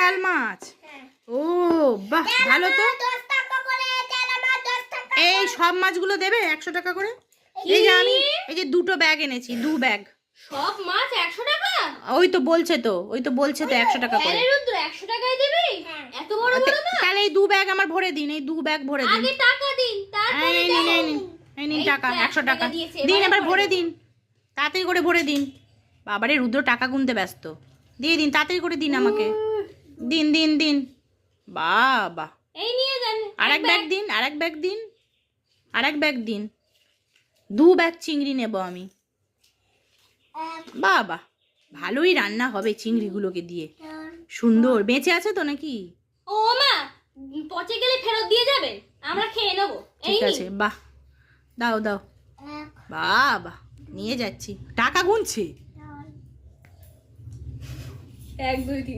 কাকাল মাছ। ও বাহ, ভালো তো। এই সব মাছগুলো দেবে 100 টাকা করে। এই যে আমি এই যে 2টো ব্যাগ এনেছি, 2 ব্যাগ। সব মাছ 100 টাকা? ওই তো বলছে তো 100 টাকা করে। আরে রুদ্র 100 টাকায় দিবি? এত বড় বড় মাছ? তাহলে এই 2 ব্যাগ আমার ভরে দিন, এই 2 ব্যাগ ভরে দিন। আগে টাকা দিন, তারপরে যাবো। এই নিন টাকা, 100 টাকা দিয়েছে, দিন, এবারে এবার ভরে ভরে দিন, তাড়াতাড়ি করে ভরে দিন। বাবারে রুদ্র টাকা গুনতে ব্যস্ত, দিয়ে দিন, তাড়াতাড়ি করে দিন আমাকে, দিন দিন দিন। বাবা, এই নিয়ে যান। আরেক ব্যাগ দিন, আরেক ব্যাগ দিন, আরেক ব্যাগ দিন। 2 ব্যাগ চিংড়ি নেব আমি। বাবা, ভালোই রান্না হবে চিংড়িগুলোকে দিয়ে, সুন্দর। বেঁচে আছে তো নাকি? ও মা, পচে গেলে ফেরত দিয়ে যাবে, আমরা খেয়ে নেবো। এই ঠিক আছে, বাহ, দাও দাও। বাবা, নিয়ে যাচ্ছি। টাকা গুনছে। 1 2 3